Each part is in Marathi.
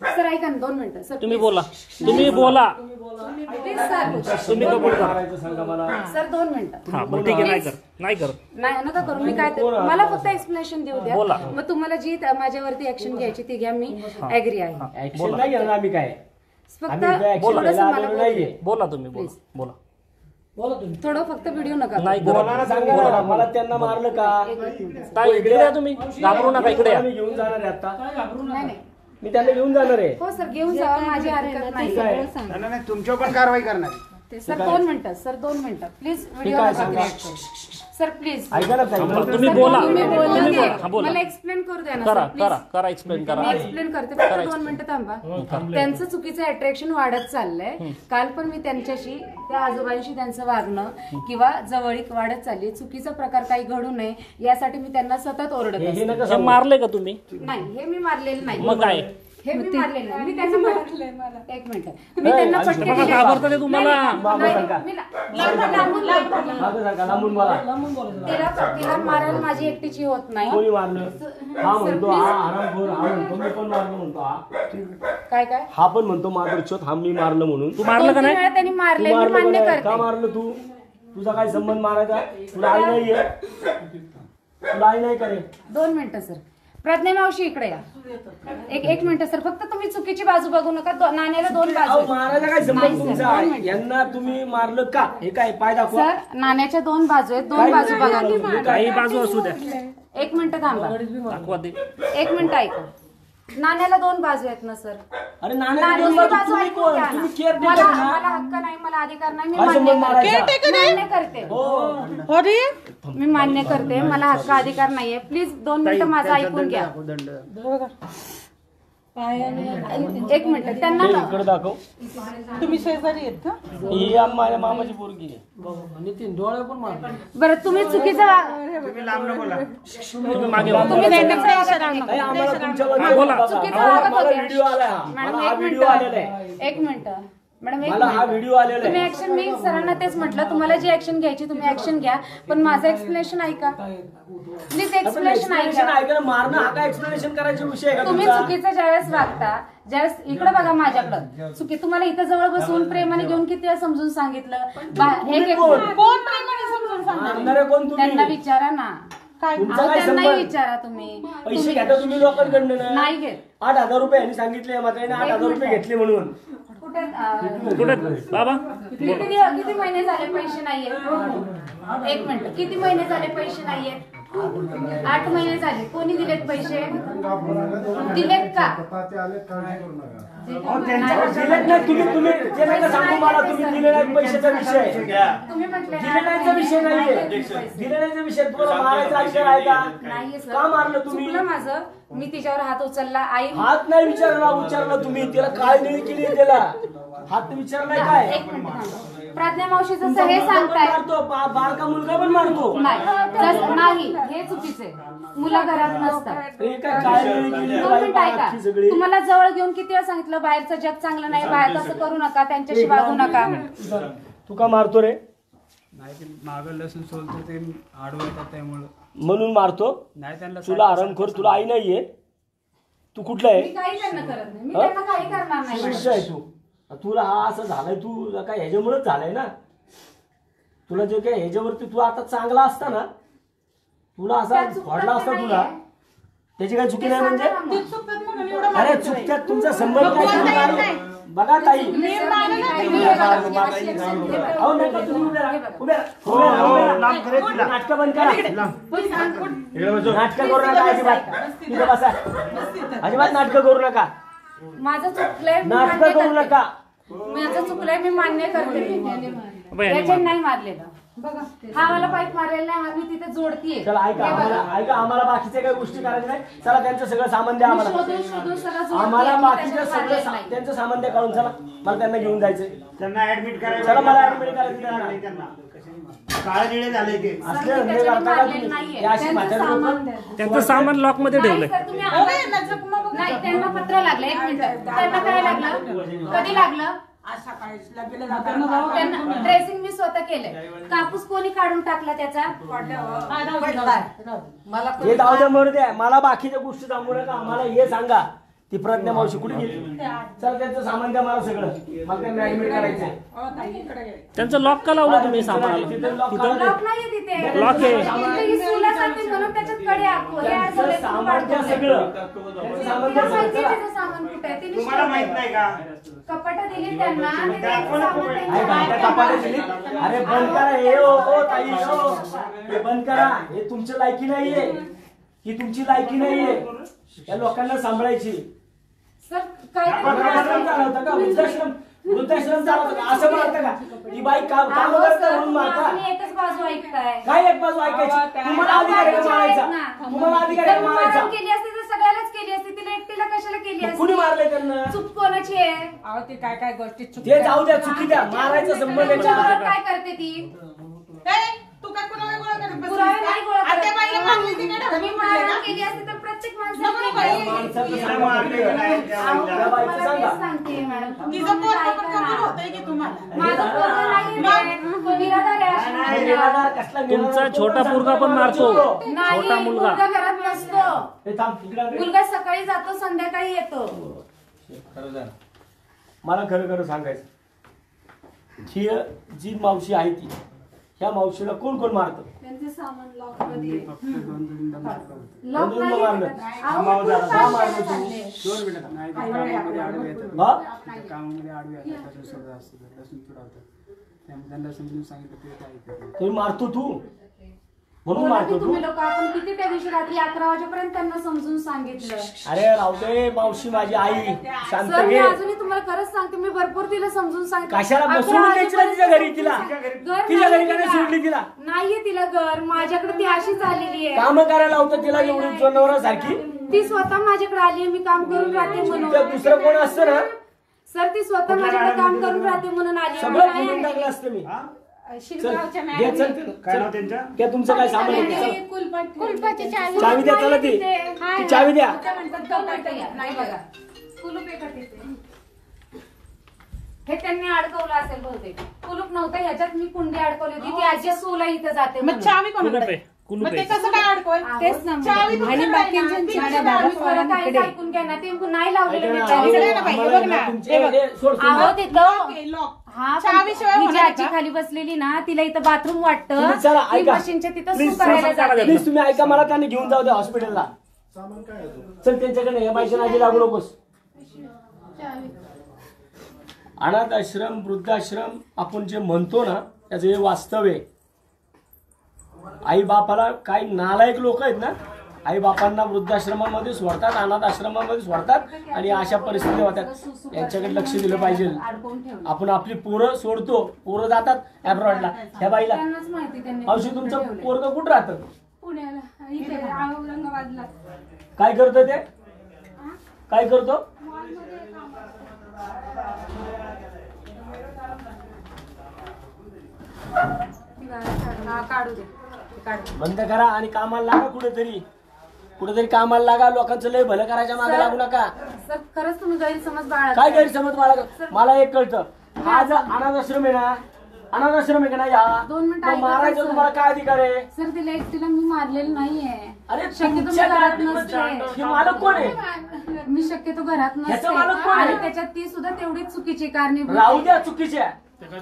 सर ऐका ना 2 मिनिटं सर तुम्ही बोला प्लीज सर तुम्ही कबूल करा सर 2 मिनिटं हा बरं ठीक आहे नाही नका करू मी काय मला फक्त एक्सप्लेनेशन देऊ द्या मग तुम्हाला जी माझ्यावरती ऍक्शन घ्यायची ती घ्या मी ऍग्री आहे ऍक्शन नाही घेणार आम्ही काय फक्त थोडंसं मला बोला तुम्ही बोला थोडं फक्त व्हिडिओ नका नाही बोलायला सांगा मला त्यांना मारलं का काय इकडे या तुम्ही घाबरू नका इकडे या घेऊन जाणार आहे आता नाही मी त्यांना घेऊन जाणार आहे हो सर घेऊन जावा माझी हरकत नाही तुमच्यावर पण कारवाई करणार सर 2 मिनिटं प्लीज व्हिडिओ नका सर प्लीज ऐका ना तुम्ही बोला मला एक्सप्लेन करू द्या ना करा एक्सप्लेन करा मी एक्सप्लेन करते फक्त 2 मिनिटं थांबा त्यांचं चुकीचं अट्रॅक्शन वाढत चाललंय काल पण मी त्यांच्याशी त्या आजोबांशी त्यांचं वागणं किंवा जवळीक वाढत चालली चुकीचा प्रकार काही घडू नये यासाठी मी त्यांना सतत ओरडत असते मारले का तुम्ही नाही हे मी मारलेलं नाही मग काय हे मी मारलेलं नाही मी त्यांना मारलंय मला एक मिनिट मी त्यांना पटके दिले घाबरतात तुम्हाला तिला मारायला माझी एकटीची होत नाही कोणी मारलं हा म्हणतो हा आरामखोर हा म्हणतो मी पण मारलं म्हणतो काय हा पण म्हणतो माधुरचोत हा मी मारलं म्हणून तू मारलं का नाही त्यांनी मारले मी मान्य करते का मारलं तू तुझा काय संबंध मारायचा तुला आई नाहीये तुला आई नाही करे 2 मिनिटं सर प्रज्ञा मावशी इकडे या एक मिनिट सर फक्त तुम्ही चुकीची बाजू बघू नका नाण्याला 2 बाजू मारायला काय संबंध तुमचा यांना तुम्ही मारलं का हे काय पाय दाखवा सर नाण्याच्या 2 बाजू आहेत 2 बाजू बघा काही बाजू असू द्या 1 मिनिट थांबा दाखवा दे 1 मिनिट ऐका नाण्याला 2 बाजू आहेत ना सर अरे नाण्याची बाजू तुम्ही कोण तुम्ही केअर मला हक्क नाही मला अधिकार नाही मी मान्य करते मी मान्य करते मला हक्क अधिकार नाहीये प्लीज 2 मिनिटं माझं ऐकून घ्या 1 मिनिट त्यांना इकडे दाखव तुम्ही शेजारी आहेत का ही माझ्या मामाची पोरगी आहे नितीन डोळे पण मार बरं तुम्ही चुकीचं तुम्ही लांब न बोला तुम्ही मागे तुम्ही नाही आम्हाला तुमच्यावर बोला चुकीचं वागत होते व्हिडिओ आलाय मॅडम हा व्हिडिओ आलेला आहे 1 मिनिट मॅडम मला हा व्हिडिओ आलेला तुम्ही आहे ऍक्शन मी सरांना तेच म्हटलं तुम्हाला जी ऍक्शन घ्यायची तुम्ही ऍक्शन घ्या पण माझं एक्सप्लेनेशन ऐका प्लीज एक्सप्लेनेशन ऐका मारणं हा काय एक्सप्लेनेशन करायचा विषय आहे का तुम्ही चुकीचं ज्यावेळेस वागता ज्यावेळेस इकडे बघा माझ्याकडं चुकी तुम्हाला इथं जवळ बसून प्रेमाने घेऊन किती वेळा समजून सांगितलं कोण प्रेमाने समजून सांगितलं त्यांना विचारा ना त्यांनाही विचारा तुम्ही पैसे घेता तुम्ही लोकांकडनं नाही घेत 8,000 रुपये यांनी सांगितले मात्र 8,000 रुपये घेतले म्हणून कुठे बाबा किती महिने झाले पैसे नाहीये 1 मिनिट किती महिने झाले पैसे नाहीये 8 महिने झाले कोणी दिलेत पैसे दिलेत का दिलेत नाही तुम्ही ते नका सांगू मला तुम्ही दिले नाही पैशाचा विषय तुम्ही म्हटले दिलेण्याचा विषय नाहीये दिलेण्याचा विषय तुम्हाला मारायचा अधिकार आहे का का मारलं तुम्ही माझं मी तिच्यावर हात उचलला आई हात नाही उच्चारला तुम्ही तिला काय निळी केली त्याला हात विचारलाय काय प्रज्ञा मावशी जसं हे सांगताय मारतो बारका मुलगा पण मारतो नाही हे चुकीचे मुलं घरात नसतात हे काय काय निळी केली 2 मिनिटं ऐका तुम्हाला जवळ घेऊन किती वेळा सांगितलं बाहेरचं जग चांगलं नाही बाहेर तसं करू नका त्यांच्याशी वागू नका तू का मारतो रे नाही मागं लसूण सोलतो ते आडवं येतात त्यामुळं म्हणून मारतो नाही त्यांना तुला आरामखोर तुला आई नाहीये तू कुठला आहे मी काही त्यांना करत नाही मी त्यांना काही करणार नाही शिष्य आहे तू तुला हा असं झालाय तू काय ह्याच्यामुळेच झालाय ना तुला जे काय ह्याच्यावरती तू आता चांगला असता ना तुला असा वाढला असता तुला त्याची काय चुकी नाही म्हणजे अरे चुकत्यात तुमचा संबंध काय बघा ताई नाटक बंद करा नाटक करू नका अजिबात नाटक करू नका माझं चुकलंय नाटक करू नका माझं चुकलंय मी मान्य करते त्याचे नाही मारलेलं हा मला पाईप मारेल नाही हा मी तिथे जोडतीये चला ऐका आम्हाला बाकीच्या काही गोष्टी करायच्या नाही चला त्यांचं सगळं सामान द्या आम्हाला बाकीचं सगळं त्यांचं सामान द्या काढून चला मला त्यांना घेऊन जायचंय त्यांना ऍडमिट करायचं चला मला ऍडमिट करायचं त्यांना काळे निळे झाले की त्यांचं सामान लॉक मध्ये ठेवलंय नाही त्यांना पत्र लागलं 1 मिनिट त्यांना काय लागलं कधी लागलं ड्रेसिंग मी स्वतः केलंय कापूस कोणी काढून टाकला त्याचा हे जाऊ द्या मरू द्या मला बाकीच्या गोष्टी सांगू नका आम्हाला हे सांगा ती प्रज्ञा मावशी कुठे गेली? चल त्यांचं सामान द्या मला सगळं, मला त्यांना ऍडमिट करायचंय. त्यांचं लॉक का लावलं तुम्ही सामानाला? तिथं लॉक तिथं लॉक नाहीये तिथे. लॉक आहे. तिथे ही सूला जाते म्हणून त्याच्यात कडे आखो. हे असं त्यांचं लेकरू सामान द्या पाठवलंय. सगळं, त्यांचं सामान द्या तिला माहिती आहे सगळं. तिचं सामान कुठे आहे. तिने तुम्हाला माहित नाही का? कपाटं दिली त्यांना आणि त्यांचं सामान आहे त्यांच्या का? त्या कपाटात दिली? अरे बंद करा हे, ओ ताई, ओ हे बंद करा. हे तुमची लायकी नाहीये, ही तुमची लायकी नाहीये या लोकांना सांभाळायची. सर काय वृद्धाश्रम चालवता का? वृद्धाश्रम चालवता का? असं मारता का? ती बाई काम अहो, करता सर, म्हणून मारता? तुम्ही एकच बाजू ऐकताय. काय एक बाजू ऐकायची? तुम्हाला अधिकार आहे का मारायचा? तुम्हाला अधिकार आहे का मारायचा? मारण केली असती तर सगळ्यालाच केली असती. तिला एकटीला कशाला केली कुणी असती? मारलंय त्यांना? चूक कोणाची आहे? अहो ते काय काय गोष्टी ते जाऊ द्या, चुकी द्या, मारायचा संबंध तुमच्याबरोबर याच्यात. काय करते ती? तू काय कुणाला गोळा करत बसलीस पुरावे का? नाही गोळा करत. आता बाईला मारली ती काय तुम्ही ढकलून पडले मारण का? केली असती तर प्रत्येक नको, माणसाने बाई. केली. माणसाचं तिला सांगा. मारले का नाही? अहो, त्या बाईचं तुम्हाला सांगा. तेच सांगते मॅडम. तुम्ही तिचं पोट काय पण करा? कमी होतंय की तुम्हाला? माझं पोरगं नाहीये रे. तो निराधार आहे अशी नाही, मुलगा. निराधार कसला निराधार? तुमचा छोटा पोरगा पण मारतो. नाही, छोटा मुलगा. घरात नसतो. हे थांब, इकडे आण रे. मुलगा सकाळी जातो संध्याकाळी येतो. खरं झालं. मला खरं खरं सांगायचं, ही जी मावशी आहे ती, ह्या मावशीला कोण कोण मारतं? त्यांचे सामान लॉक मध्ये फक्त 2-3 मारलं होतं. लॉक दोन नाही मारलं. अहो, मावं तू जरा, काय का मारलं करायला तू? चालले? नाही ते कामामध्ये आडवे येतात. हा? ते कामामध्ये आडवे येतात, त्याच्या सोबत असतात, लसूण चुरावतात. त्यामुळे त्यांना समजून सांगितलं ते काय ऐकत नाही. तुम्ही मारतो तू म्हणून बोला मारतो की तू. तुम्ही लोक आपण किती त्या दिवशी रात्री 11 वाजेपर्यंत त्यांना समजून सांगितलं. अरे रावते, मावशी माझी आई शांत सर मी घे. अजूनही तुम्हाला खरंच सांगते, मी भरपूर तिला समजून सांगितलं. कशाला 11 सोडून द्यायची ना तिच्या घरी तिला? घर तिच्या घरी नाहीये का नाही सोडली तिला? नाहीये तिला घर. माझ्याकडे ती अशीच आलेली आहे. काम करायला लावतं तिला एवढी जनावरांसारखी. ती स्वतः माझ्याकडे आली आहे, मी काम करून राहते तिथं म्हणून. दुसरं कोण असतं ना, सर ती स्वतः माझ्याकडे काम करून राहते म्हणून आली आहे. सगळं मी बोलून नाही टाकलं असतं मी. हा? चल, शिरगावच्या घे, मॅडम चल, काय नाव त्यांच्या? घ्या तुमचं काय सामान आहे ते, चल. कुलपाची चावी चावी द्या त्याला ती. ती चावी द्या. नाही बघा. कुलूप आहे का तिथे? हे त्यांनी अडकवलं असेल बहुतेक. कुलूप नव्हतं, ह्याच्यात मी कुंडी अडकवली होती. ती आजी सूला इथं जाते मग म्हणून. चावी कुलूप कोणाकडे? आहे, कुलूप मग ते आहे. कसं काय अडकवल? तेच ना मग. चावी तुमच्याकडे आहे ना? ती आम्ही परत काहीच ऐकून घ्या ना, ते नाही लावलेलं मी ऐका चावी. इकडे ना बाई, हे बघ ना. तुमचे- हे सोड, सोड. अहो तिथं लॉक हा चावीशिवाय ही जी होणार आजी का? खाली बसलेली ना, तिला इथं बाथरूम वाटतं. तुम्ही चला, ती ऐका. मशीनच्या तिथं सू Please, करायला संसार करा जाते. प्लीज तुम्ही ऐका, मला त्यांनी घेऊन जाऊ द्या हॉस्पिटलला. चल त्यांच्याकडे, या बाईच्या नादी लागू नकोस. अनाथ आश्रम, वृद्धाश्रम आपण जे म्हणतो ना, त्याचं हे वास्तव आहे. आई बापाला काही नालायक लोक आहेत ना, आई बापांना वृद्धाश्रमामध्ये सोडतात, अनाथ आश्रमामध्ये सोडतात आणि अशा परिस्थिती होतात. यांच्याकडे लक्ष दिलं पाहिजे. अडकवून ठेवलं. आपण आपली पोरं सोडतो, पोरं जातात अब्रॉडला. ह्या बाईला त्यांनाच माहिती त्यांनी औषध तुमचं ठेवलंय. पोरग कुठं राहतं? पुण्याला इथे औरंगाबादला. काय करतो ते? काय करतो? हा, काढू दे. काढू. बंद करा आणि कामाला लागा कुठेतरी. कुठेतरी कामाला लागा. लोकांचं लय भलं करायच्या मागे लागू नका. सर खरंच तुम्ही गैरसमज बाळगताय. काय गैरसमज मला एक कळतं. हा जर अनाथ आश्रम आहे ना, अनाथ आश्रम आहे का नाही हा? 2 मिनिटं मग ऐका मारायचं सर. तुम्हाला काय अधिकार आहे? सर तिला एकटीला मी मारलेलं नाहीये. अरे शक्यतो मी तुमच्या घरात घरात नसते. हे मालक कोण आहे? मी शक्यतो घरात ह्याचं मालक कोण आहे? आणि त्याच्यात ती सुद्धा तेवढीच चुकीची कारणीभूत राहू आहे. द्या चुकीच्या.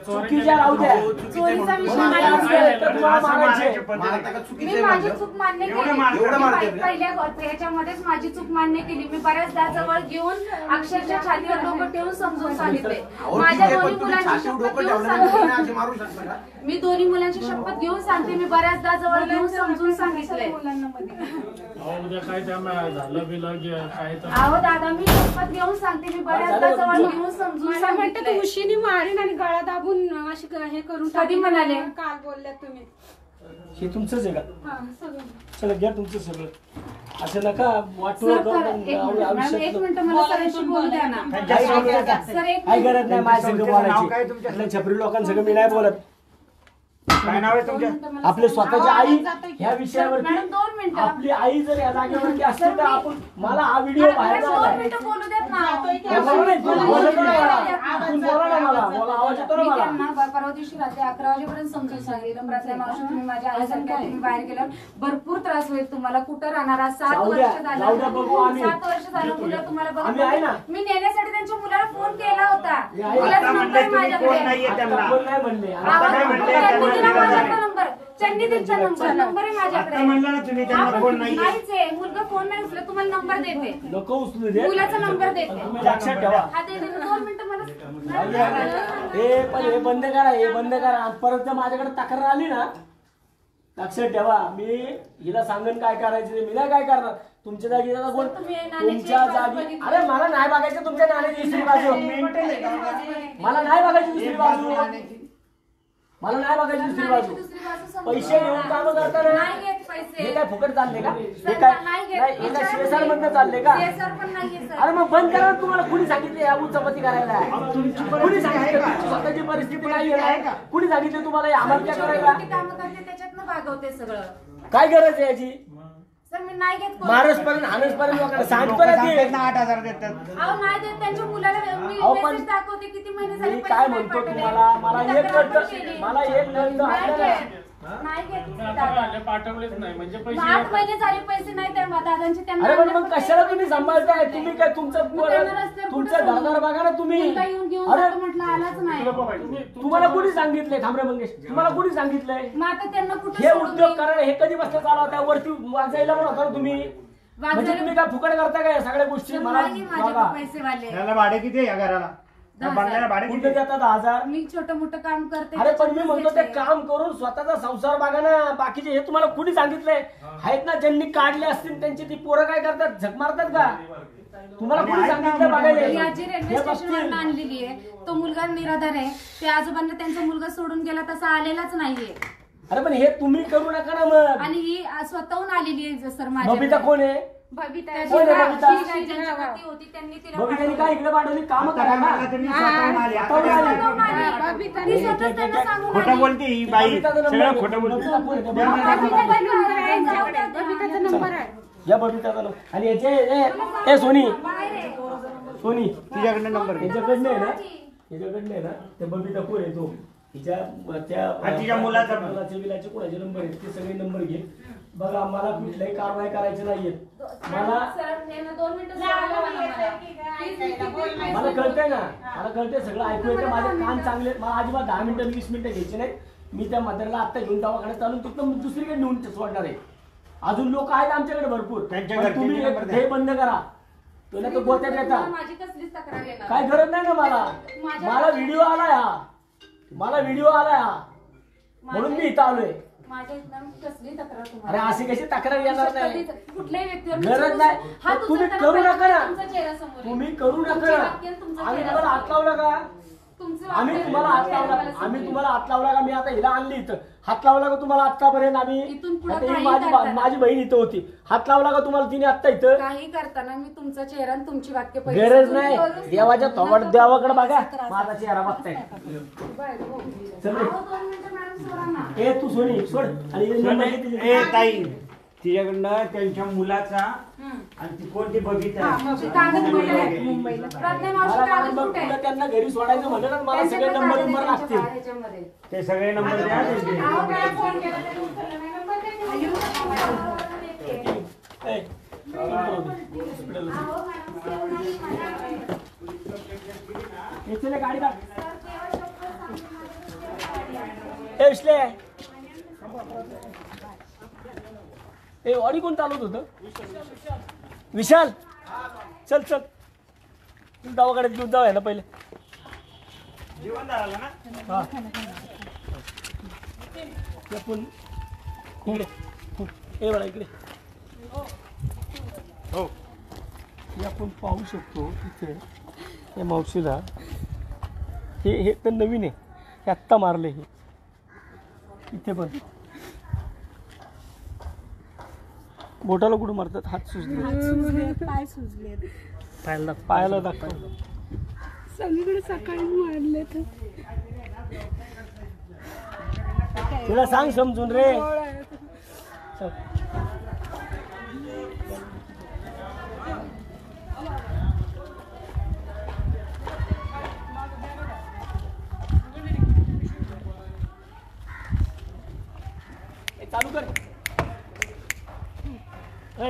चुकीच्या राहू द्या. चोरीचा विषय म्हणून नाही. काय असतं? तर तुम्हाला मारायचे. मी माझी चूक मान्य केली. मी पहिल्या ह्याच्यामध्येच माझी चूक मान्य केली. मी बऱ्याचदा जवळ घेऊन अक्षरशः छातीवर डोकं ठेवून समजून सांगितले. माझ्या दोन्ही मुलांची शपथ घेऊन सांगते. मी दोन्ही मुलांची शपथ घेऊन सांगते. मी बऱ्याचदा जवळ घेऊन समजून सांगितलंय. उद्या काय त्यामुळे झालं बिलं काय तर अहो दादा मी शपथ घेऊन सांगते. मी बऱ्याचदा जवळ घेऊन समजून मला म्हणते तू सांगितलंय. उशीने मारेन आणि गळा दाबून अशी हे करून कधी टाकीन. म्हणाले? काल बोलल्यात तुम्ही. हे तुमचंच आहे का? हा, सगळं. चला घ्या तुमचं सगळं. असं नका वाटू सर, नका. खरं, एक मिनिट, मॅडम, एक मिनिट मला सरांशी बोलू द्या ना. काही बोलू नका. सर एक काय मिनिट. गरज नाही माझ्या संग नाव काय बोलायची. तुमच्या? आपल्या छपरी लोकांसंग मी नाही बोलत. काय नाव आहे तुमच्या? आपले स्वतःची आई ह्या विषयावरती, मॅडम 2 मिनिटं. आपली आई जर या जागेवरती असते तर आपण, मला हा व्हिडिओ बाहेर मला 2 आलाय. मिनिटं बोलू देत ना. बोला नाही, तुम्ही बोलत नाही मला. तुम्ही बोला ना मला. मला आवाज येतो ना मी मला. त्यांना परवा दिवशी उशिरा राहते 11 वाजेपर्यंत समजून सांगितलं प्रज्ञा मावशी तुम्ही माझ्या आईसारख्या तुम्ही बाहेर गेल्यावर भरपूर त्रास होईल तुम्हाला कुठं राहणार 7 वर्ष झालं 7 वर्ष झालं मुलं तुम्हाला बघत मी नेण्यासाठी त्यांच्या मुलाला फोन केला होता मुलाचा नंबर माझ्याकडे नंबर चंदी त्यांचा नंबर आहे माझ्याकडे नाहीच आहे मुलगा फोन नाही उचलत तुम्हाला नंबर देते नको उचलू दे मुलाचा नंबर देते लक्षात ठेवा हा दे 2 मिनिटं मला हे बंद करा हे बंद करा परत जर माझ्याकडे तक्रार आली ना लक्षात ठेवा मी हिला सांगेन काय करायचं मी नाही काय करणार तुमच्या जागी कोण तुमच्या जागी अरे मला नाही बघायचं तुमच्या नाण्याची दुसरी बाजू मला नाही बघायची दुसरी बाजू मला नाही बघायची दुसरी बाजू पैसे घेऊन काम करताना हे काय फुकट चालले का हे काय शेसार मधनं चालले का अरे मग बंद करा तुम्हाला कुणी सांगितले या उच्चपती करायला कुणी सांगितलं तुमची स्वतःची परिस्थिती नाही आहे कुणी सांगितलं तुम्हाला आम्हाला काय करायला काम करते त्याच्यातनं भागवते सगळं काय गरज आहे याची सर मी नाही घेत महाराजपर्यंत हानसपर्यंत लोकांना सांगतो ना ते 8,000 देतात अहो नाही देत त्यांच्या मुलाला मी अहो, पण मेसेज दाखवते किती महिने झाले मी पैसे काय नाही म्हणतो पाठवले. तुम्हाला मला एक तक्रार कळतं पण केली. मला एक कळतं नाही ऐका ना. घेत. नाही घेत आता दादा. आले, पाठवलेच नाही म्हणजे पैसे 8 महिने झाले पैसे नाही त्या दादांचे त्यांना अरे पण मग कशाला तुम्ही सांभाळताय तुम्ही काय तुमचं मग त्यांना रस्त्यावर तुमचं कुठं घरदार बघा ना तुम्ही मुलगा येऊन घेऊन अरे जातो म्हटलं आलाच नाही तुम्हाला कोणी सांगितलंय थांबरे मंगेश तुम्हाला कोणी सांगितलंय मग आता त्यांना कुठं हे सोडून उद्योग देईल? करायला हे कधी बसता चालू होता वरती वाजायला पण होता ना तुम्ही म्हणजे तुम्ही काय फुकट करता काय या सगळ्या गोष्टी मला नाही माझ्याकडे बघा पैसे वाले त्याला भाडे किती आहे या घराला त्या बंगल्याला भाडे किती कुठे देतात 10,000 मी छोटं मोठं काम करते अरे पण मी त्याच्यातच म्हणतो ते घेते. काम करून स्वतःचा संसार बघा ना बाकीचे हे तुम्हाला कुणी सांगितलंय आहेत ना ज्यांनी काढले असतील त्यांची ती पोरं काय करतात झक मारतात का तुम्हाला कोणी सांगितलं ही बघायला आजी रेल्वे हे स्टेशनवर बघतील. आणलेली आहे तो मुलगा निराधार आहे ते आजोबांना त्यांचा मुलगा सोडून गेला तसा आलेलाच नाहीये अरे पण हे तुम्ही करू नका ना मग आणि ही स्वतःहून आलेली आहे सर बबिता माझ्या कोण आहे बबिता कोण आहे बबिता? ज्यांच्यावरती होती त्यांनी तिला बबितानी काय इकडे पाठवली काम आता करा काय म्हणला त्यांनी स्वतःहून आली. आता स्वतःहून काय आली. म्हणला? ती स्वतःच त्यांना सांगून खोटं आली. बोलते ही बाई बबिताचा नंबर सगळं आहे. खोटं बोलते बबिता कोण आहे? बबिताचा नंबर आहे या बबिताचा नंबर आणि याचे ए सोनी बाहेर आहे. सोनी तिच्याकडनं नंबर घे. याच्याकडनं आहे ना याच्याकडनं आहे ना ते बबिता कोण आहे तो तिच्या तिच्या मुलाचा बिलाचे कोणाचे नंबर आहेत ते सगळे नंबर घे बघा मला कुठल्याही कारवाई करायची नाहीये मला सर, यांना 2 मिनिटं सोडायला लावा मला. मला कळतंय ना मला कळतंय सगळं ऐकू येतं माझे कान चांगले मला अजिबात 10 मिनिटं 20 मिनिटं घ्यायची नाही मी त्या म्हाताऱ्याला आत्ता घेऊन दवाखान्यात चालून तिथं दुसरीकडे नेऊन सोडणार आहे अजून लोक आहेत आमच्याकडे भरपूर त्यांच्या पण घरचे तुम्ही नंबर द्या. हे बंद करा तुला तर गोत्यात येता माझी कसलीच तक्रार येणार काय गरज नाही ना मला व्हिडिओ आलाय हा मला व्हिडिओ आलाय हा म्हणून मी इथं आलोय माझ्या इथं कसली तक्रार अरे तुम्हाला अशी कशी तक्रार येणार नाही कुठल्याही व्यक्तीवर मी गरज चढू नाही. शकतो. हात तुम्ही उचलताना करू पहिला नका ना. तुमचा चेहरा समोर येईल. तुम्ही करू नका तुमचे वाक्य आणि तुमचा आम्ही चेहरा तुम्हाला हात समोर लावला का तुमचं आम्ही वाक्य तुम्हाला आणि हात तुमचा लावला चेहरा मला आम्ही समोर तुम्हाला हात लावला का मी आता हिला आणली इथं हात लावला का तुम्हाला आतापर्यंत आम्ही इथून पुढं आता ही काही माझी करताना. माझी बहीण इथं होती हात लावला का तुम्हाला तिने आता इथं काही करताना मी तुमचा चेहरा आणि तुमची वाक्य पहिली गरज समजून नाही करूच देवाच्या नका. थोबड देवाकडे बघा त्रास माझा चेहरा बघताय चल रे. अहो, 2 मिनिटं मॅडम सोडा ना. ए तू सोनी सोड आणि हे नंबर घे तिचे. ए ताई तिच्याकडनं त्यांच्या मुलाचा हम्म. आणि ती कोणती बघितली ते कागद कुठे आहे? मुंबईला प्रज्ञा मावशी मला कागद मग कुठे आहे? तुला त्यांना घरी सोडायचं म्हणलं ना मला सगळे त्यांच्याकडे नंबर कागद नंबर आहे लागतील त्यांच्या ह्याच्यामध्ये. ते सगळे नंबर द्या त्यांचे. अहो, मला फोन केला त्यांनी उचलला नाही. नंबर देते. ए, अहो, मॅडम, सेव नाही माझ्याकडे. हे चले गाडी काढ सर, केव्हा शपथ सांगून ए विश्ले ए ऑडी कोण चालवत होतं विशाल चल चल दवाखान्यात घेऊन जाऊ ना पहिले जेवण झालं ना हा आपण इकडे ए बळा इकडे हो हे आपण पाहू शकतो इथे या मावशीला हे तर नवीन आहे हे आत्ता मारले हे इथे पण बोटाला कुठं मारतात हात सुजले पाय सुजले पायाला दाखव सगळीकडे सकाळी मारले तर तिला सांग समजून रे चल.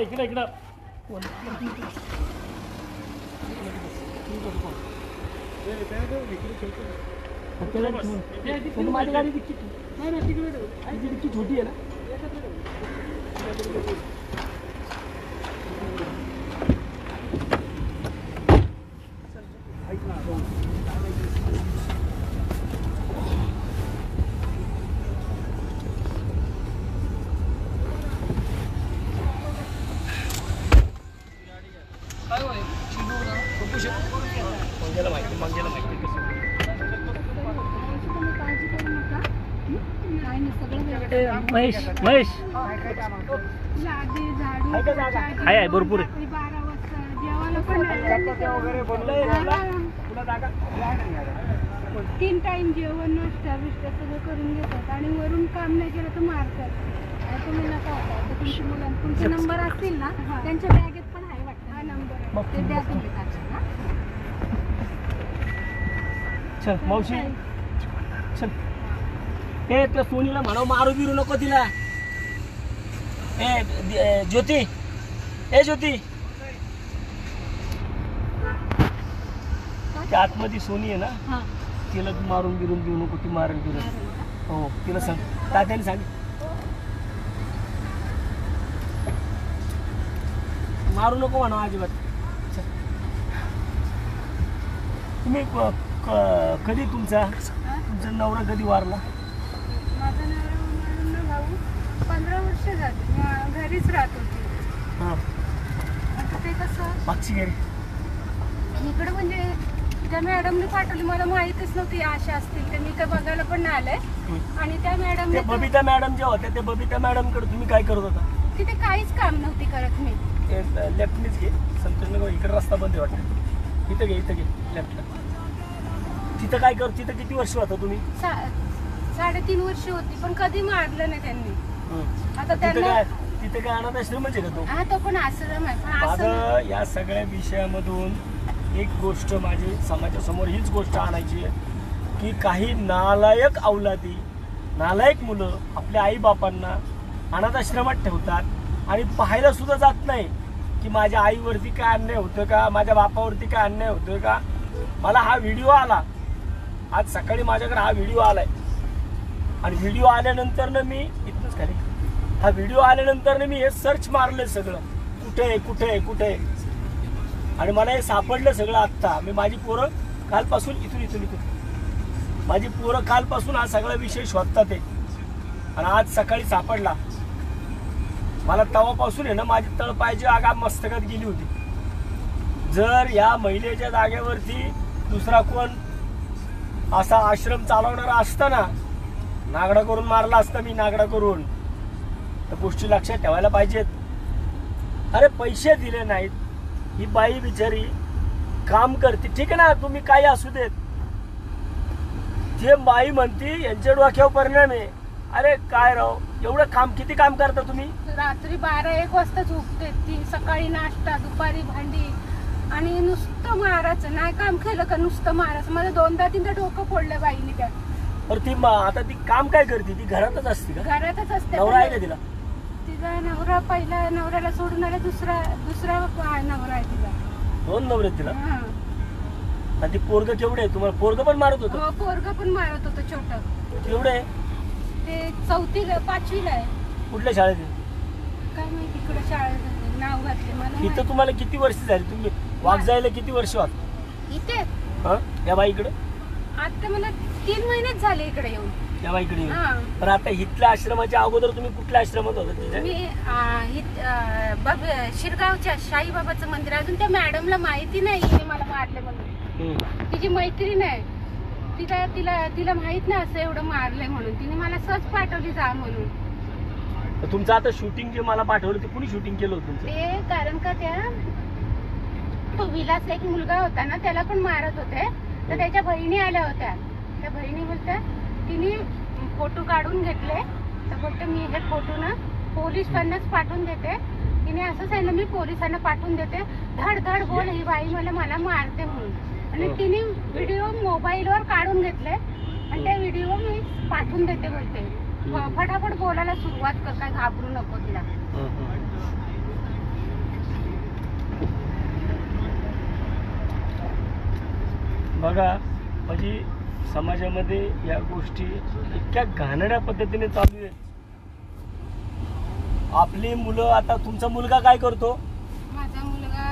इकडे इकडं माझी गाडी डिक्की छोटी आहे ना. मंग्याला माहिती कसं महेश महेश लादी, झाडू, आहे भरपूर आहे. 12 वाजता जेवायला पण वगैरे बनलंय तुला जागा 3 टाइम जेवण नाश्ता बिष्टा सगळं करून घेतात आणि वरून काम नाही केलं तर मारतात. तुम्ही नका होता तुमची मुलांना तुमचे नंबर असतील ना त्यांच्या बॅगेत पण आहे वाटतं. हा नंबर आहे ते द्या तुम्ही टाकून, हा? चल मावशी चल. ए त्या सोनीला म्हणावं मारू बिरू नको तिला. ज्योती ज्योती त्या आतमध्ये सोनी आहे ना तिला मारून बिरून देऊ नको. ती मारून बिरून हो तिला सांग तात्याने सांग मारू नको म्हणा अजिबात. तुम्ही कधी तुमचा नवरा कधी वारला? माझा नवरा मारून ना भाऊ 15 वर्ष झाली घरीच राहत होती. हां आता ते कसं मागची घरी इकडे म्हणजे त्या मॅडमने पाठवली मला माहितच नव्हती अशा असतील ते मी काय बघायला पण नाही आले. आणि त्या मॅडमने बबिता मॅडम ज्या होत्या त्या बबिता मॅडम कडे तुम्ही काय करत होता? तिथे काहीच काम नव्हती करत मी. ते लेफ्टनीच घे संतोषनगर इकडे रस्ता बंद आहे वाटतं. इथं घे लेफ्टला. तिथं काय करत तिथं किती वर्ष होता तुम्ही? 3.5 वर्ष होती पण कधी मारलं नाही त्यांनी. आता त्यांना तिथे काय अनाथ आश्रमच आहे का तो? हा तो पण आश्रम आहे पण असं माझं या सगळ्या विषयामधून एक गोष्ट माझी समाजासमोर हीच गोष्ट आणायची आहे की काही नालायक अवलादी नालायक मुलं आपल्या आईबापांना अनाथ आश्रमात ठेवतात आणि पाहायला सुद्धा जात नाही की माझ्या आईवरती काय अन्याय होतं का, माझ्या बापावरती काय अन्याय होतं का. मला हा व्हिडिओ आला आज सकाळी माझ्याकडे हा व्हिडिओ आलाय आणि व्हिडिओ आल्यानंतर ना मी इथनंच खाली हा व्हिडिओ आल्यानंतर ना मी हे सर्च मारलं सगळं कुठे आणि मला हे सापडलं सगळं. आत्ता मी माझी पोरं कालपासून इथून माझी पोरं कालपासून हा सगळा विषय शोधतात आहे आणि आज सकाळी सापडला. मला तवापासून आहे ना माझी तळपायची आगा मस्तकात गेली होती. जर या महिलेच्या जागेवरती दुसरा कोण असा आश्रम चालवणारा असता ना नागडा करून मारला असता मी नागडा करून. तर गोष्टी लक्षात ठेवायला पाहिजेत. अरे पैसे दिले नाहीत ही बाई बिचारी काम करते ठीक आहे ना तुम्ही काही असू देत. ते बाई म्हणती यांच्या डोक्यावर परिणाम आहे. अरे काय राव एवढं काम किती काम करता तुम्ही? रात्री 12-1 वाजता झोपते ती. सकाळी नाश्ता दुपारी भांडी आणि नुसतं मारायचं. नाही काम केलं का नुसतं मारायचं. मला 2दा-3दा डोकं फोडलं बाईने त्या. तर ती आता ती काम काय करते? ती घरातच असते का? घरातच असते. नवरा आहे का तिला? तिचा नवरा पहिला नवऱ्याला सोडून आला दुसरा नवरा आहे तिचा. 2 नवरे तिला. हा. आणि ती पोरग केवढे आहे तुम्हाला? पोरग पण मारत होतं? हो पोरग पण मारत होतं छोटं. केवढे आहे? ते 4वी-5वीला आहे. कुठल्या शाळेत? काय माहिती इकडे शाळेत नाव घातले मला. इथं तुम्हाला किती वर्ष झाली? तुम्ही वाघ जायला किती वर्ष होत? इथे या बाईकडे आता मला 3 महिनेच झाले इकडे येऊन. या बाईकडे येऊन. हा. पण आता इथल्या आश्रमाच्या अगोदर तुम्ही कुठल्या आश्रमात होता तिथे? मी शिरगावच्या साईबाबाचं मंदिर. अजून त्या मॅडमला माहिती नाही हिने मला मारले म्हणून. तिची मैत्रीण आहे. तिला माहित नाही असं एवढं मारलंय म्हणून. तिने मला सहज पाठवली जा म्हणून. तुमचं आता शूटिंग जे मला पाठवलं ते कुणी शूटिंग केलं होतं तुमचं? ते कारण का तो विलास एक मुलगा होता ना त्याला पण मारत होते. तर त्याच्या बहिणी आल्या होत्या. त्या बहिणी बोलत्या तिने फोटो काढून घेतले. तर बोलते मी हे फोटो ना पोलिसांनाच पाठवून देते. तिने असं सांगितलं मी पोलिसांना पाठवून देते. धड धड बोल ही बाई मला मारते म्हणून. आणि तिने व्हिडिओ मोबाईलवर काढून घेतले आणि त्या व्हिडिओ मी पाठवून देते बोलते. फटाफट बोलायला सुरुवात कर काय घाबरू नको तिला. बघा म्हणजे समाजामध्ये या गोष्टी इतक्या घाणेरड्या पद्धतीने चालू आहेत. आपली मुलं, आता तुमचा मुलगा काय करतो? माझा मुलगा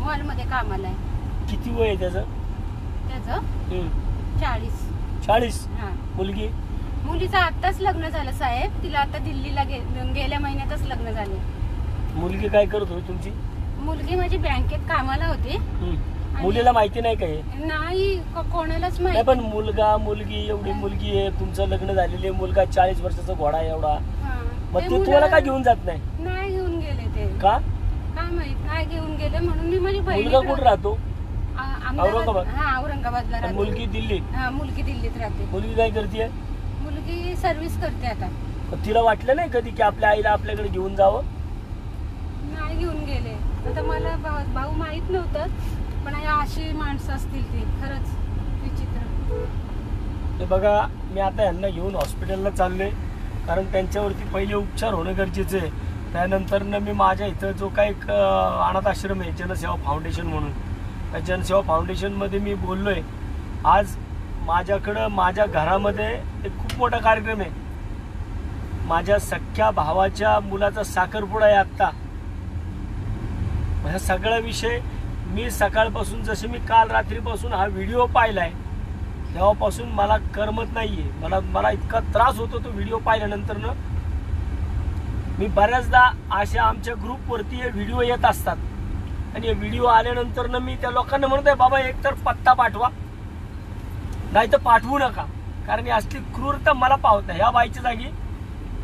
मॉलमध्ये कामाला आहे. किती वय आहे त्याचं? 40. 40. हा. मुलगी? मुलीचं आत्ताच लग्न झालं साहेब. तिला आता दिल्लीला गेल्या महिन्यातच लग्न झाले. मुलगी काय करत होती तुमची? मुलगी माझी बँकेत कामाला होती. मुलीला माहिती नाही का हे? नाही, कोणालाच नाही, माहिती. पण मुलगा मुलगी एवढी मुलगी आहे, तुमचं लग्न झालेले, मुलगा 40 वर्षाचा घोडा आहे एवढा, मग ते तुम्हाला का घेऊन जात नाही? नाही घेऊन गेले ते. का? काय माहित, नाही घेऊन गेले म्हणून मी माझी बहीण. मुलगा कुठे राहतो? औरंगाबाद. हा, औरंगाबादला राहते. मुलगी दिल्ली? हा, मुलगी दिल्लीत राहते. मुलगी काय करते? मुलगी सर्व्हिस करते आता. तिला वाटलं नाही कधी की आपल्या आईला आपल्याकडे घेऊन जावं? नाही घेऊन गेले. आता मला भाऊ माहित नव्हतं, पण अशी माणसं असतील ती, खरंच विचित्र. ते बघा, मी आता यांना घेऊन हॉस्पिटलला चाललोय, कारण त्यांच्यावरती पहिले उपचार होणं गरजेचं आहे. त्यानंतर मी माझ्या इथं जो काही अनाथ आश्रम आहे जनसेवा फाउंडेशन म्हणून, त्या जनसेवा फाउंडेशनमध्ये मी बोललोय. आज माझ्याकडं माझ्या घरामध्ये एक खूप मोठा कार्यक्रम आहे. माझ्या सख्ख्या भावाच्या मुलाचा साखरपुडा आहे आत्ता. ह्या सगळा विषय मी सकाळपासून, जसे मी काल रात्रीपासून हा व्हिडिओ पाहिलाय तेव्हापासून मला करमत नाहीये. मला इतका त्रास होतो तो व्हिडिओ पाहिल्यानंतर ना. मी बऱ्याचदा अशा आमच्या ग्रुपवरती हे व्हिडिओ येत असतात, आणि हे व्हिडिओ आल्यानंतर ना मी त्या लोकांना म्हणतोय, बाबा एकतर पत्ता पाठवा, नाही तर पाठवू नका, कारण ही असली क्रूरता मला पावत नाही. ह्या बाईच्या जागी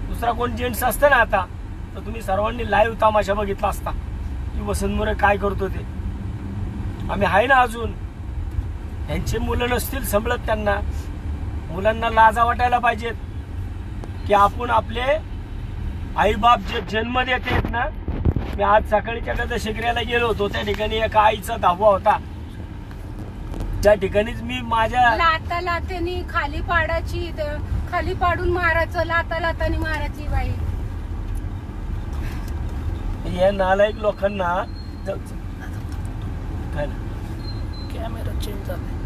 दुसरा कोण जेंट्स असतं ना आता, तर तुम्ही सर्वांनी लाईव्ह तमाशा बघितला असता की वसंत मोरे काय करतो ते. आम्ही आहे ना अजून. त्यांचे मुलं नसतील सांभाळत, त्यांना मुलांना लाजा वाटायला पाहिजेत की आपण आपले आईबाप जे जन्म देतात ना. मी आज सकाळीच्या दशक्रियाला गेलो होतो, त्या ठिकाणी एका आईचा 10वा होता, त्या ठिकाणीच मी माझ्या लातानी खाली पाडायची, खाली पाडून मारायचं, लातानी मारायची बाई. या नालायक लोकांना काय ना, कॅमेरा चेंज झालाय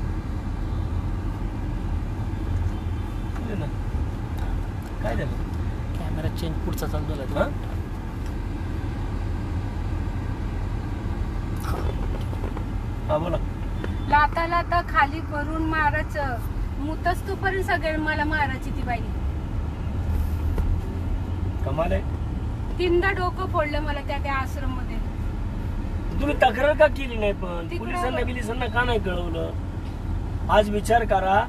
ना, काय झालं? कॅमेरा चेंज पुढचा चालू झाला. हा बोला. लाता खाली करून मारायचं, मुतच तोपर्यंत सगळे मला मारायची ती बाई. कमाल आहे. 3दा डोकं फोडलं मला त्या आश्रम मध्ये. तुम्ही तक्रार का केली नाही? पण पोलिसांना का नाही कळवलं? आज विचार करा,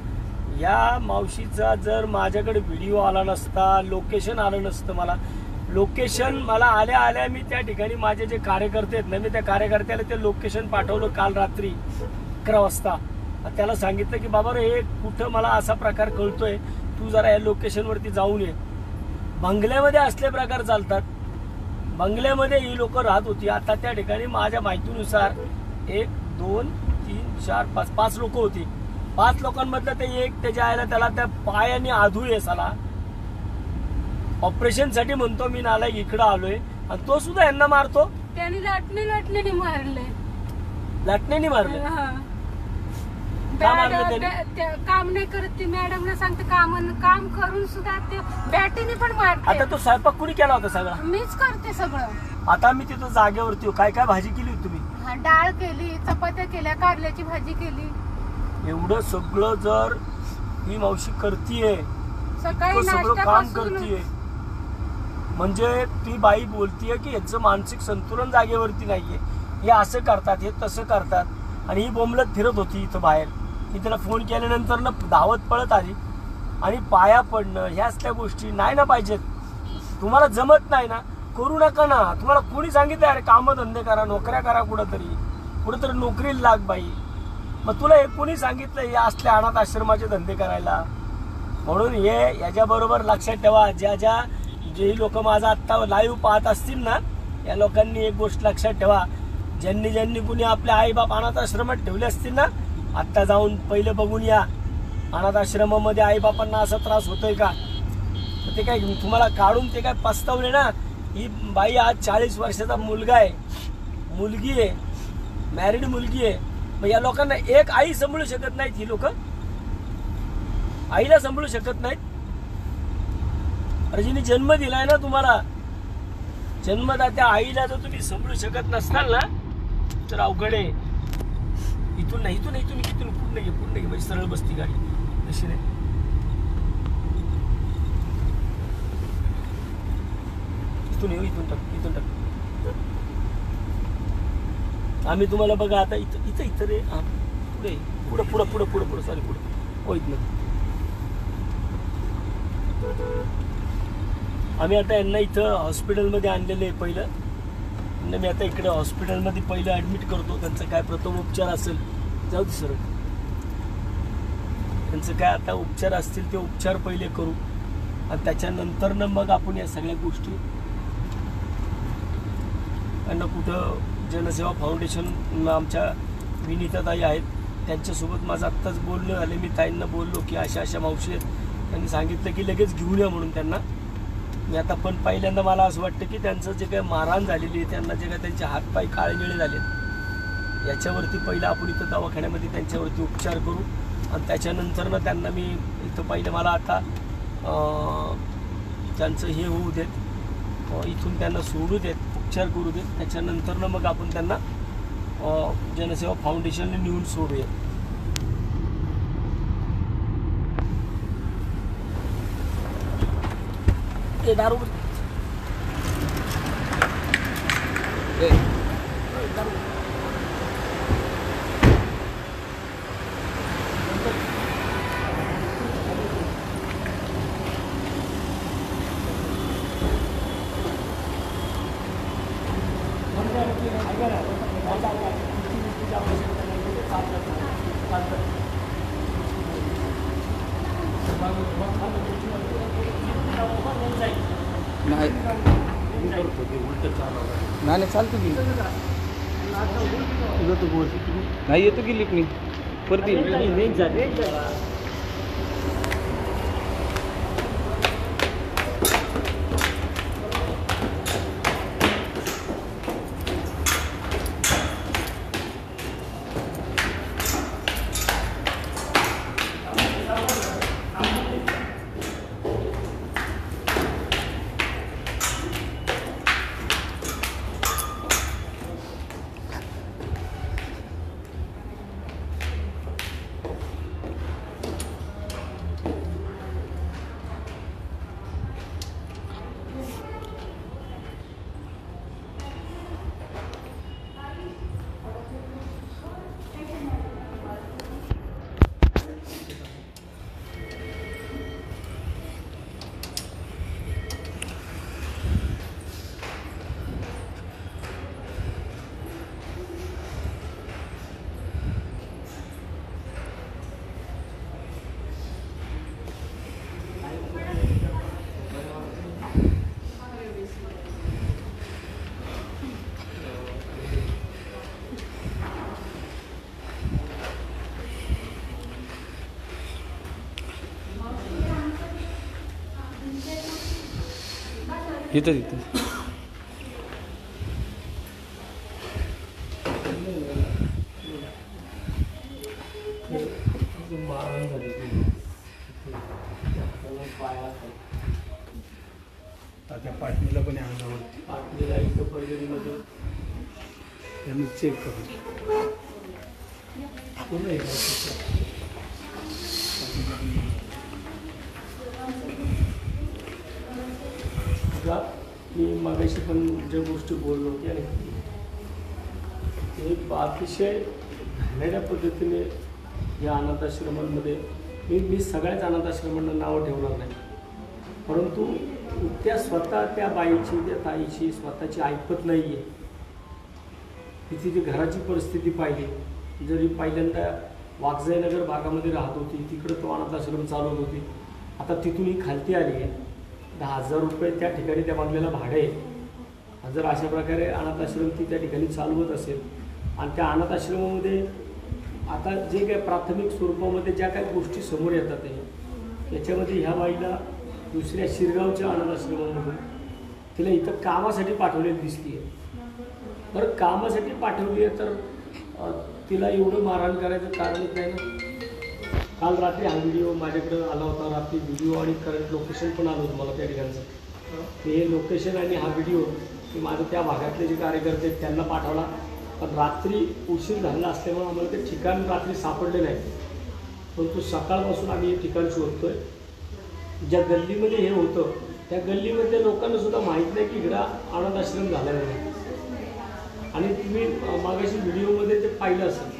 या मावशीचा जर माझ्याकडे व्हिडिओ आला नसता, लोकेशन आलं नसतं, मला आल्या मी त्या ठिकाणी माझे जे कार्यकर्ते आहेत ना, मी त्या कार्यकर्त्याला ते लोकेशन पाठवलं काल रात्री 11 वाजता. त्याला सांगितलं की बाबा रे, हे कुठं मला असा प्रकार कळतोय, तू जरा या लोकेशनवरती जाऊन ये. बंगल्यामध्ये असले प्रकार चालतात. बंगल्यामध्ये ही लोक राहत होती. आता त्या ठिकाणी माझ्या माहितीनुसार 1, 2, 3, 4, 5 लोक होती. 5 लोकांमधलं ते एक त्याच्या आईला त्याला त्या पायाने आधूळ आहे साला. ऑपरेशन साठी म्हणतो मी नाला इकडं आलोय, आणि तो सुद्धा यांना मारतो. त्यांनी लाटणे मारले. लाटण्याने मारले? काम नाही करत ती. मॅडमला सांगते काम करून सुद्धा ते बॅटीने पण मारते. आता तो स्वयंपाक कुणी केला होता? सगळा मीच करते सगळं. आता मी तिथं जागेवरती. काय काय भाजी केली होती तुम्ही? डाळ केली, चपात्या केल्या, कारल्याची भाजी केली. एवढं सगळं जर ही मावशी करतीये, सकाळी सगळं काम करतीये, म्हणजे ती बाई बोलतीये की यांचं मानसिक संतुलन जागेवरती नाहीये, हे असं करतात, हे तसं करतात. आणि ही बोंबलत फिरत होती इथं बाहेर. मी तिला फोन केल्यानंतर ना धावत पळत आली, आणि पाया पडणं ह्या असल्या गोष्टी नाही ना पाहिजेत. तुम्हाला जमत नाही ना, करू नका ना. तुम्हाला कोणी सांगितलं अरे कामधंदे करा, नोकऱ्या करा, कुठंतरी नोकरीला लाग बाई. मग तुला हे कोणी सांगितलं हे असल्या अनाथ आश्रमाचे धंदे करायला? म्हणून हे याच्याबरोबर लक्षात ठेवा. जे लोक माझा आत्ता लाईव्ह पाहत असतील ना, या लोकांनी एक गोष्ट लक्षात ठेवा. ज्यांनी कुणी आपले आईबाप अनाथ आश्रमात ठेवले असतील ना, आत्ता जाऊन पहिले बघून या अनाथ आश्रमामध्ये आईबापांना असा त्रास होतोय का. ते काय तुम्हाला काढून ते काय पस्तावले ना. ही बाई आज 40 वर्षाचा मुलगा आहे, मुलगी आहे, मॅरिड मुलगी आहे, मग या लोकांना एक आई सांभाळू शकत नाहीत ही लोक, आईला सांभाळू शकत नाहीत. अरे जिने जन्म दिलाय ना तुम्हाला, जन्मदात्या आईला जर तुम्ही सांभाळू शकत नसताल ना तर अवघड आहे. इथून नाही, इथून इथून इथून पूर्ण घे, पूर्ण घे, म्हणजे सरळ बसती गाडी अशी नाही. इथून येऊ, इथून टाक, इथून टाक. आम्ही तुम्हाला बघा आता इथं इथं इथं रे, हा पुढे पुढं पुढं पुढं पुढं पुढं सॉरी पुढं हो इथनं. आम्ही आता यांना इथं हॉस्पिटलमध्ये आणलेलं आहे. पहिलं मी आता इकडे हॉस्पिटलमध्ये पहिलं ॲडमिट करतो. त्यांचं काय प्रथम उपचार असेल, जाऊ दे सर, त्यांचं काय आता उपचार असतील ते उपचार पहिले करू आणि त्याच्यानंतरनं मग आपण या सगळ्या गोष्टी यांना कुठं जनसेवा फाउंडेशन आमच्या विनीताताई आहेत त्यांच्यासोबत माझं आत्ताच बोलणं झालं. मी ताईंना बोललो की अशा अशा मावशी आहेत, त्यांनी सांगितलं की लगेच घेऊन या म्हणून त्यांना. मी आता पण पहिल्यांदा मला असं वाटतं की त्यांचं जे काही मारहाण झालेली आहे, त्यांना जे काही त्यांचे हातपाय काळेनिळे झाले, याच्यावरती पहिलं आपण इथं दवाखान्यामध्ये त्यांच्यावरती उपचार करू आणि त्याच्यानंतरनं त्यांना मी इथं पहिलं मला आता त्यांचं हे होऊ देत, इथून त्यांना सोडू देत, उपचार करू देत. त्याच्यानंतरनं मग आपण त्यांना जनसेवा फाउंडेशनने नेऊन सोडूया. ते दारू नाही नाही चालतो की नाही येतो की लिप मी परत येईल. इथं इथं त्या पाटणीला पण अंगावरती पाटणीला इथं पर्यटनमध्ये त्यांनी चेक करून मी मागाशी पण ज्या गोष्टी बोललो होत्या ते अतिशय घाणेरड्या पद्धतीने या अनाथाश्रमांमध्ये मी सगळ्याच अनाथाश्रमांना नावं ठेवणार नाही, परंतु त्या स्वतः त्या बाईची त्या ताईची स्वतःची ऐपत नाही आहे. तिची ती घराची परिस्थिती पाहिली, जरी पहिल्यांदा वाघजाईनगर भागामध्ये राहत होती, तिकडं तो अनाथाश्रम चालवत होती, आता तिथून ही खालती आली आहे. 10,000 रुपये त्या ठिकाणी त्या बांधलेलं भाडं आहे. जर अशा प्रकारे अनाथाश्रम ती त्या ठिकाणी चालवत असेल आणि त्या अनाथाश्रमामध्ये आता जे काही प्राथमिक स्वरूपामध्ये ज्या काही गोष्टी समोर येतात आहे याच्यामध्ये ह्या बाईला दुसऱ्या शिरगावच्या अनाथाश्रमामधून तिला इथं कामासाठी पाठवलेली दिसली आहे. बरं कामासाठी पाठवली आहे तर तिला एवढं मारहाण करायचं कारणच नाही ना. काल रात्री हा व्हिडिओ माझ्याकडे आला होता. रात्री व्हिडिओ आणि करंट लोकेशन पण आलं होतं मला त्या ठिकाणचं. हे लोकेशन आणि हा व्हिडिओ मी माझं त्या भागातले जे कार्यकर्ते आहेत त्यांना पाठवला. पण रात्री उशीर झाला असल्यामुळे आम्हाला ते ठिकाण रात्री सापडले नाही. परंतु सकाळपासून आम्ही हे ठिकाण शोधतोय. ज्या गल्लीमध्ये हे होतं त्या गल्लीमध्ये लोकांना सुद्धा माहीत नाही की इकडं अनाथ आश्रम झाला नाही. आणि तुम्ही मागाशी व्हिडिओमध्ये ते पाहिलं असेल,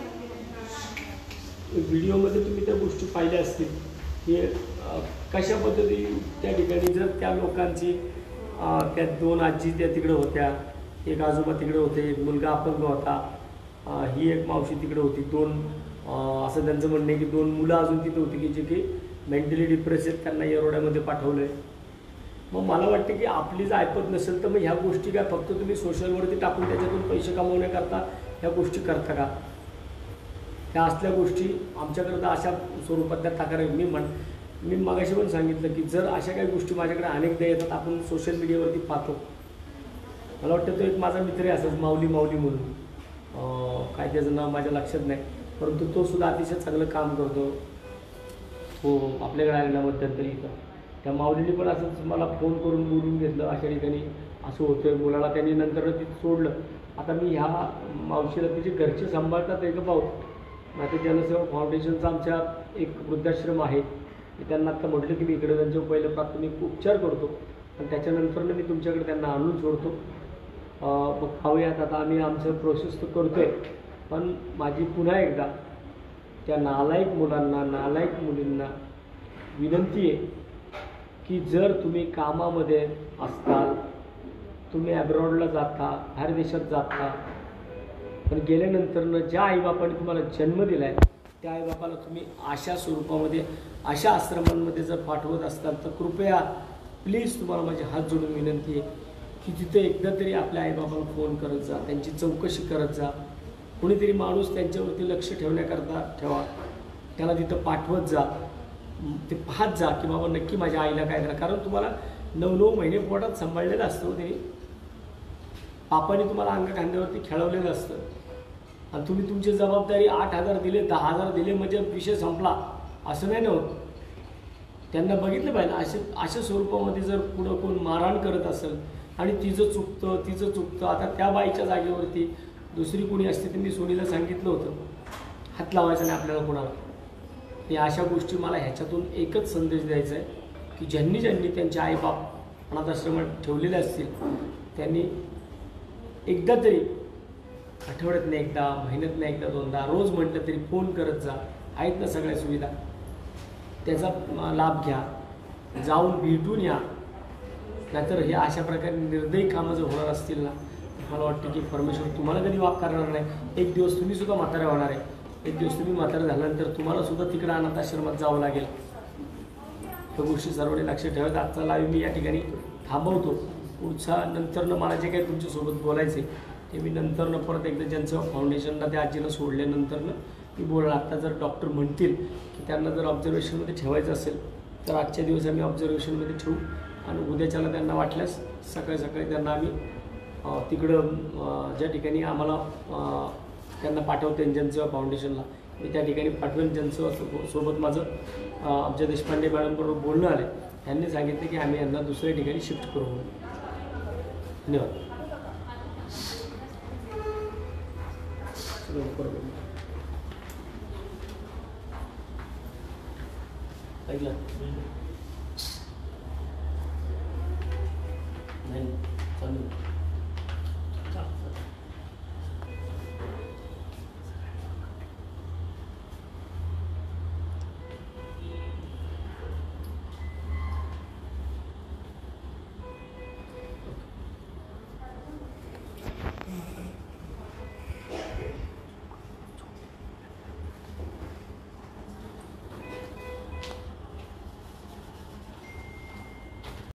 व्हिडिओमध्ये तुम्ही त्या गोष्टी पाहिल्या असतील की कशा पद्धती त्या ठिकाणी जर त्या लोकांची त्या 2 आजी त्या तिकडे होत्या, एक आजोबा तिकडे होते, एक मुलगा अपंग होता, ही एक मावशी तिकडे होती, 2 असं त्यांचं म्हणणं आहे की 2 मुलं अजून तिथे होती की जे की मेंटली डिप्रेस आहेत, त्यांना येरोड्यामध्ये पाठवलं आहे. मग मला वाटतं की आपलीच ऐपत नसेल तर मग ह्या गोष्टी काय फक्त तुम्ही सोशलवरती टाकून त्याच्यातून पैसे कमवण्याकरता ह्या गोष्टी करता का? ह्या असल्या गोष्टी आमच्याकरता अशा स्वरूपातल्या तक्रारी मी मगाशी पण सांगितलं की जर अशा काही गोष्टी माझ्याकडे अनेकदा येतात, आपण सोशल मीडियावरती पाहतो. मला वाटतं तो एक माझा मित्र आहे असंच माऊली म्हणून, काय त्याचं नाव माझ्या लक्षात नाही, परंतु तो सुद्धा अतिशय चांगलं काम करतो. हो आपल्याकडे आलेला मध्यंतरी इथं त्या माऊलीने पण असंच मला फोन करून बोलून घेतलं, अशा ठिकाणी असं होतं मुलाला. त्यांनी नंतर तिथं सोडलं. आता मी ह्या मावशीला तिचे घरचे सांभाळतात एक पाहू आता जनसेवा फाउंडेशनचा आमच्या एक वृद्धाश्रम आहे. त्यांना आता म्हटलं की मी इकडे त्यांच्यावर पहिलं प्राथमिक उपचार करतो आणि त्याच्यानंतर मी तुमच्याकडे त्यांना आणून सोडतो. मग पाहूयात आता आम्ही आमचं प्रोसेस तर करतो आहे. पण माझी पुन्हा एकदा त्या नालायक मुलांना नालायक मुलींना विनंती आहे की जर तुम्ही कामामध्ये असताल, तुम्ही ॲब्रॉडला जाता, बाहेर देशात जाता, पण गेल्यानंतरनं ज्या आईबापाने तुम्हाला जन्म दिला आहे त्या आईबापाला तुम्ही अशा स्वरूपामध्ये अशा आश्रमांमध्ये जर पाठवत असताल तर कृपया प्लीज तुम्हाला माझे हात जोडून विनंती आहे की तिथे एकदा तरी आपल्या आईबापाला फोन करत जा, त्यांची चौकशी करत जा. कोणीतरी माणूस त्यांच्यावरती लक्ष ठेवण्याकरता ठेवा, त्याला तिथं पाठवत जा, ते पाहत जा की बाबा नक्की माझ्या आईला काय करा. कारण तुम्हाला 9 महिने पोटात सांभाळलेलं असतं ते बापाने तुम्हाला अंगखांद्यावरती खेळवलेलं असतं आणि तुम्ही तुमची जबाबदारी 8,000 दिले 10,000 दिले म्हणजे विषय संपला असं नाही ना होत. त्यांना बघितलं पाहिजे अशा स्वरूपामध्ये जर पुढं कोण मारहाण करत असेल आणि तिचं चुकतं आता त्या बाईच्या जागेवरती दुसरी कोणी असते तर मी सोनीला सांगितलं होतं हात लावायचा नाही आपल्याला कोणाला. हे अशा गोष्टी मला ह्याच्यातून एकच संदेश द्यायचा आहे की ज्यांनी त्यांचे आईबाप अनाथाश्रमात ठेवलेले असतील त्यांनी एकदा तरी आठवड्यातनं एकदा, महिन्यातनं एकदा 2दा, रोज म्हटलं तरी फोन करत जा. आहेत ना सगळ्या सुविधा, त्याचा लाभ घ्या, जाऊन भेटून या. नाहीतर हे अशा प्रकारे निर्दयी कामं जर होणार असतील ना मला वाटतं की परमेश्वर तुम्हाला कधी वाप करणार नाही. एक दिवस तुम्ही सुद्धा म्हातारे होणार आहे. एक दिवस तुम्ही म्हातारे झाल्यानंतर तुम्हाला सुद्धा तिकडे अनाथ आश्रमात जावं लागेल. त्या गोष्टी सर्वांनी लक्षात ठेवायचं. आजचा लाईव्ह मी या ठिकाणी थांबवतो. पुढच्या नंतरनं मला जे काही तुमच्यासोबत बोलायचं आहे ते मी नंतरनं परत एकदा जनसेवा फाउंडेशनला त्या आजीला सोडल्यानंतरनं मी बोलणार. आत्ता जर डॉक्टर म्हणतील की त्यांना जर ऑब्झर्वेशनमध्ये ठेवायचं असेल तर आजच्या दिवस आम्ही ऑब्झर्वेशनमध्ये ठेवू आणि उद्याच्याला त्यांना वाटल्यास सकाळी त्यांना आम्ही तिकडं ज्या ठिकाणी आम्हाला त्यांना पाठवते जनसेवा फाउंडेशनला मी त्या ठिकाणी पाठवेन. जनसेवा सोबत माझं आमच्या देशपांडे मॅडमबरोबर बोलणं आलं. त्यांनी सांगितलं की आम्ही यांना दुसऱ्या ठिकाणी शिफ्ट करू. धन्यवाद. ऐकलं नाही चालू